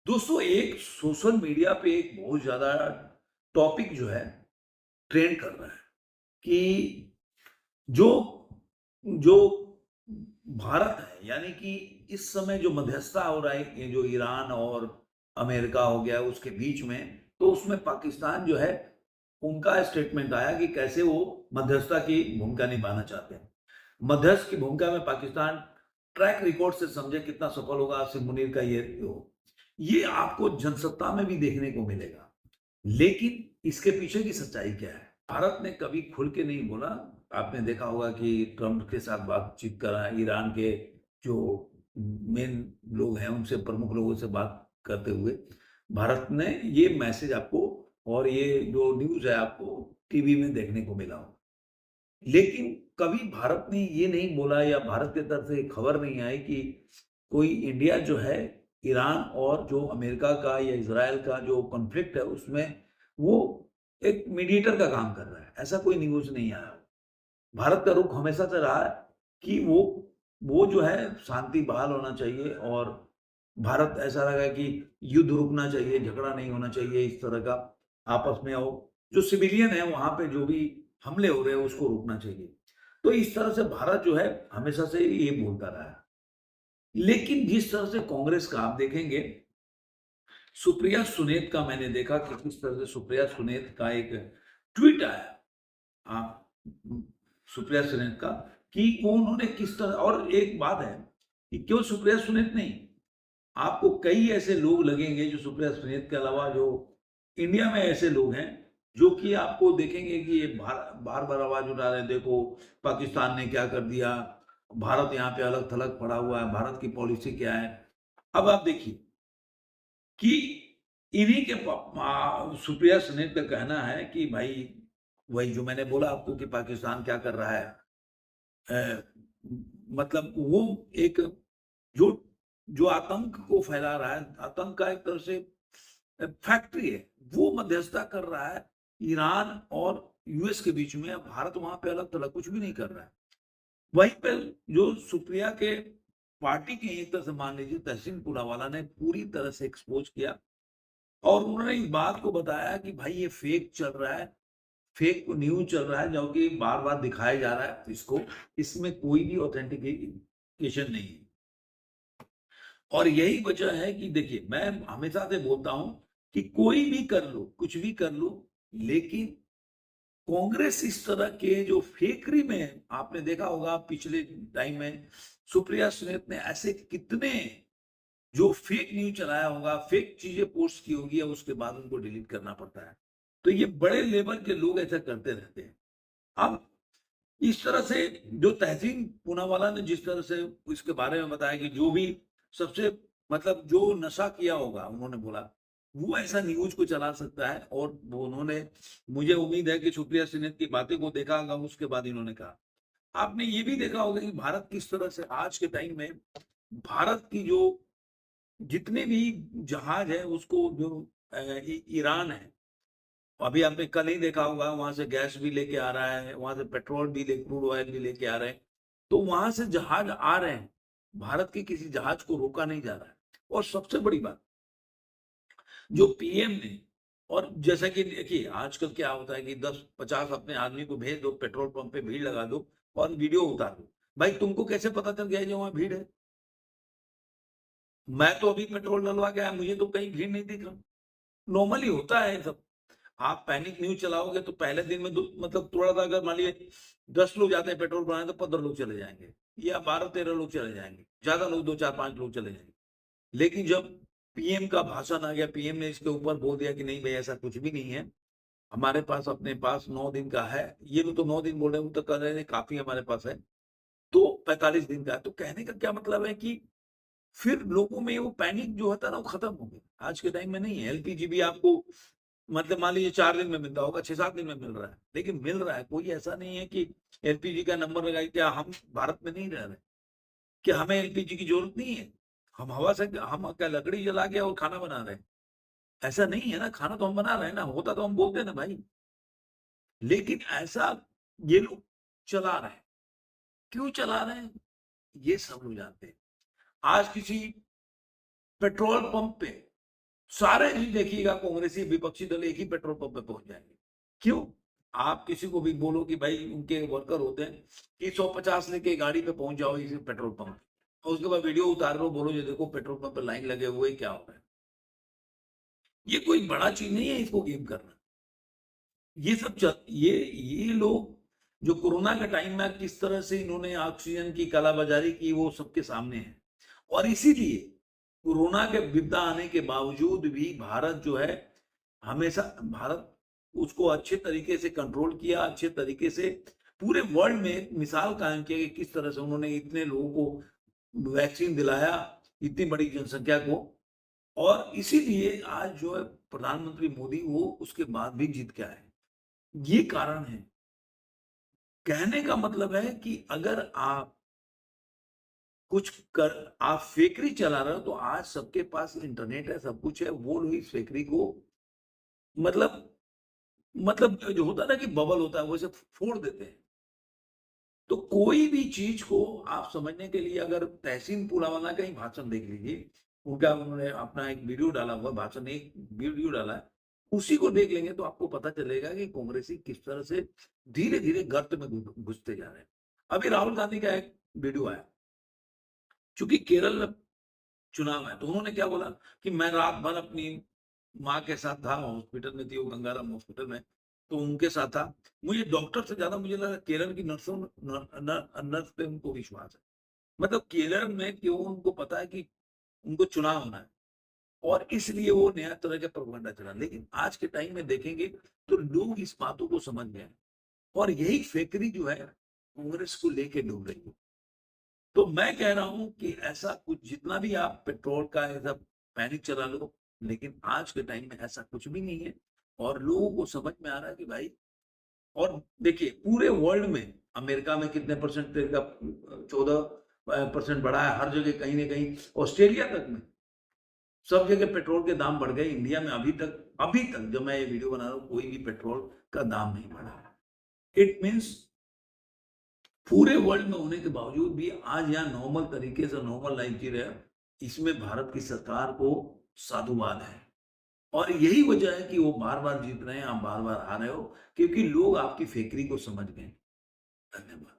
दोस्तों एक social media पे एक बहुत ज़्यादा टॉपिक जो है ट्रेंड कर रहा है कि जो जो भारत है यानी कि इस समय जो मध्यस्थता हो रहा है ये जो ईरान और अमेरिका हो गया उसके बीच में, तो उसमें पाकिस्तान जो है उनका स्टेटमेंट आया कि कैसे वो मध्यस्थता की भूमिका निभाना चाहते हैं। मध्यस्थ की भूमिका में पाकिस्तान ट्रैक रिकॉर्ड से समझे कितना सफल होगा। आसिफ मुनीर का ये आपको जनसत्ता में भी देखने को मिलेगा। लेकिन इसके पीछे की सच्चाई क्या है? भारत ने कभी खुल के नहीं बोला। आपने देखा होगा कि ट्रंप के साथ बातचीत करा, ईरान के जो मेन लोग हैं उनसे, प्रमुख लोगों से बात करते हुए भारत ने ये मैसेज आपको और ये जो न्यूज़ है आपको टीवी में देखने को मिला हो। लेकिन कभी भारत ने ये नहीं बोला या भारत की तरफ से खबर नहीं आई कि कोई इंडिया जो है ईरान और जो अमेरिका का या इज़राइल का जो कॉन्फ्लिक्ट है उसमें वो एक मीडिएटर का काम कर रहा है। ऐसा कोई न्यूज़ नहीं आया। भारत का रुख हमेशा से रहा है कि वो जो है शांति बहाल होना चाहिए और भारत ऐसा लगा है कि युद्ध रुकना चाहिए, झगड़ा नहीं होना चाहिए इस तरह का आपस में, और जो सिविलियन है वहाँ पे जो भी हमले हो रहे हैं उसको रोकना चाहिए। तो इस तरह से भारत जो है हमेशा से ये बोलता रहा है। लेकिन जिस तरह से कांग्रेस का आप देखेंगे, सुप्रिया सुनेत का मैंने देखा कि किस तरह से सुप्रिया सुनेत का एक ट्वीट आया। हाँ, सुप्रिया सुनेत का कि वो उन्होंने किस तरह, और एक बात है कि क्यों सुप्रिया सुनेत नहीं, आपको कई ऐसे लोग लगेंगे जो सुप्रिया सुनेत के अलावा जो इंडिया में ऐसे लोग हैं जो कि आपको देखेंगे कि ये बार बार आवाज उठा रहे हैं, देखो पाकिस्तान ने क्या कर दिया, भारत यहाँ पे अलग थलग पड़ा हुआ है, भारत की पॉलिसी क्या है। अब आप देखिए कि इन्हीं के सुप्रिया सुनील का कहना है कि भाई वही जो मैंने बोला आपको कि पाकिस्तान क्या कर रहा है। अ, मतलब वो एक जो जो आतंक को फैला रहा है, आतंक का एक तरह से फैक्ट्री है, वो मध्यस्थता कर रहा है ईरान और यूएस के बीच में। भारत वहां पे अलग थलग कुछ भी नहीं कर रहा है। वहीं पे जो सुप्रिया के पार्टी के एक तरह से मान लीजिए तहसीन पुरावाला ने पूरी तरह से एक्सपोज किया और उन्होंने इस बात को बताया कि भाई ये फेक चल रहा है, फेक न्यूज़ चल रहा है जो कि बार-बार दिखाया जा रहा है इसको, इसमें कोई भी ऑथेंटिकेशन नहीं है। और यही वजह है कि देखिए मैं हमेशा से बोलता हूँ कि कोई भी कर लो, कुछ भी कर लो, लेकिन कांग्रेस इस तरह के जो फेकरी में आपने देखा होगा पिछले टाइम में सुप्रिया सुनीत ने ऐसे कितने जो फेक न्यूज़ चलाया होगा, फेक चीज़ें पोस्ट की होगी और उसके बाद उनको डिलीट करना पड़ता है। तो ये बड़े लेवल के लोग ऐसा करते रहते हैं। अब इस तरह से जो तहसीन पूनावाला ने जिस तरह से इसके बारे में बताया कि जो भी सबसे मतलब जो नशा किया होगा उन्होंने बोला, वो ऐसा न्यूज़ को चला सकता है और वो उन्होंने, मुझे उम्मीद है कि सुप्रिया सिन्हा की बातें को देखा होगा उसके बाद इन्होंने कहा। आपने ये भी देखा होगा कि भारत किस तरह से आज के टाइम में भारत की जो जितने भी जहाज है उसको जो ईरान है, अभी आपने कल ही देखा होगा वहां से गैस भी लेके आ रहा है, वहां से पेट्रोल भी क्रूड ऑयल भी लेके आ रहे हैं। तो वहां से जहाज आ रहे हैं, भारत के किसी जहाज को रोका नहीं जा रहा है। और सबसे बड़ी बात जो पीएम ने, और जैसा कि देखिए आजकल क्या होता है कि 10-50 अपने आदमी को भेज दो, पेट्रोल पंप पे भीड़ लगा दो और वीडियो उतार दो। भाई तुमको कैसे पता चल गया जो वहां भीड़ है? मैं तो अभी पेट्रोल डलवा के आया, मुझे तो कहीं भीड़ नहीं दिख रहा। नॉर्मली होता है सब। आप पैनिक न्यूज़ चलाओगे तो पहले दिन में मतलब थोड़ा-सा अगर मान लीजिए 10 लोग जाते हैं पेट्रोल भराने तो 15 लोग चले जाएँगे या 12-13 लोग चले जाएँगे। ज़्यादा लोग 2, 4, 5 लोग चले जाएँगे। लेकिन जब पीएम का भाषण आ गया, पीएम ने इसके ऊपर बोल दिया कि नहीं भई ऐसा कुछ भी नहीं है। हमारे पास अपने पास 9 दिन का है। ये लोग तो 9 दिन बोल रहे हैं, वो तो कह रहे हैं काफ़ी हमारे पास है। तो 45 दिन का है। तो कहने का क्या मतलब है कि फिर लोगों में वो पैनिक जो होता है ना वो खत्म हो गया। आज के टाइम में नहीं है। एलपीजी भी आपको मतलब मान लीजिए 4 दिन में मिलता होगा, 6-7 दिन में मिल रहा है, लेकिन मिल रहा है। कोई ऐसा नहीं है कि एलपीजी का नंबर लगाइए, क्या हम भारत में नहीं रह रहे? क्या हमें एलपीजी की ज़रूरत नहीं है? हम क्या लकड़ी जला के और खाना बना रहे हैं? ऐसा नहीं है ना, खाना तो हम बना रहे हैं ना, होता तो हम बोलते ना भाई। लेकिन ऐसा ये लोग चला रहे हैं। क्यों चला रहे हैं? ये सब लोग जानते हैं। आज किसी पेट्रोल पंप पे सारे ही देखिएगा कांग्रेसी विपक्षी दल एक ही पेट्रोल पंप पे पहुंच जाएंगे। क्यों? आप किसी को भी बोलो कि भाई उनके वर्कर होते हैं कि 150 लेके गाड़ी पे पहुंच जाओ इस पेट्रोल पंप, और उसके बाद वीडियो उतार लो, बोलो ये देखो पेट्रोल पंप पे लाइन लगे हुए क्या हो रहा है। ये कोई बड़ा चीज नहीं है इसको गेम करना। ये सब ये लोग जो कोरोना के टाइम में किस तरह से इन्होंने ऑक्सीजन की कालाबाजारी की वो सबके सामने है। और इसीलिए कोरोना के विपदा आने के बावजूद भी भारत जो है हमेशा भारत उसको अच्छे तरीके से कंट्रोल किया, अच्छे तरीके से पूरे वर्ल्ड में एक मिसाल कायम किया कि किस तरह से उन्होंने इतने लोगों को वैक्सीन दिलाया, इतनी बड़ी जनसंख्या को। और इसीलिए आज जो है प्रधानमंत्री मोदी वो उसके बाद भी जीत के आए। ये कारण है। कहने का मतलब है कि अगर आप कुछ कर आप फेकरी चला रहे हो तो आज सबके पास इंटरनेट है, सब कुछ है, वो लोग इस फेकरी को मतलब जो होता है ना कि बबल होता है वैसे फोड़ देते हैं। तो कोई भी चीज को आप समझने के लिए अगर तहसीन पुलावाला का ही भाषण देख लीजिए, उनका उन्होंने अपना एक वीडियो डाला हुआ भाषण, एक वीडियो डाला है, उसी को देख लेंगे तो आपको पता चलेगा कि कांग्रेसी किस तरह से धीरे धीरे गर्त में घुसते जा रहे हैं। अभी राहुल गांधी का एक वीडियो आया, चूंकि केरल में चुनाव है तो उन्होंने क्या बोला कि मैं रात भर अपनी माँ के साथ था, हॉस्पिटल में थी वो गंगाराम हॉस्पिटल में, तो उनके साथ था। मुझे डॉक्टर से ज्यादा मुझे लगा केरल की नर्सों नर्स पे उनको विश्वास है। मतलब केरल में क्यों, उनको पता है कि उनको चुनाव होना है और इसलिए वो नया तरह का प्रोपेगेंडा चला। लेकिन आज के टाइम में देखेंगे तो लोग इस बातों को समझ गए और यही फेकरी जो है कांग्रेस को लेके डूब रही है। तो मैं कह रहा हूं कि ऐसा कुछ जितना भी आप पेट्रोल का ऐसा पैनिक चला लो, लेकिन आज के टाइम में ऐसा कुछ भी नहीं है। और लोगों को समझ में आ रहा है कि भाई, और देखिए पूरे वर्ल्ड में अमेरिका में कितने परसेंट तेल का 14% बढ़ा है, हर जगह कहीं ना कहीं ऑस्ट्रेलिया तक में सब जगह पेट्रोल के दाम बढ़ गए। इंडिया में अभी तक जब मैं ये वीडियो बना रहा हूँ कोई भी पेट्रोल का दाम नहीं बढ़ा। इट मीन्स पूरे वर्ल्ड में होने के बावजूद भी आज यहाँ नॉर्मल तरीके से नॉर्मल लाइफ जी रहे हैं। इसमें भारत की सरकार को साधुवाद है। और यही वजह है कि वो बार बार जीत रहे हैं, आप बार बार हार रहे हो, क्योंकि लोग आपकी फेकरी को समझ गए। धन्यवाद।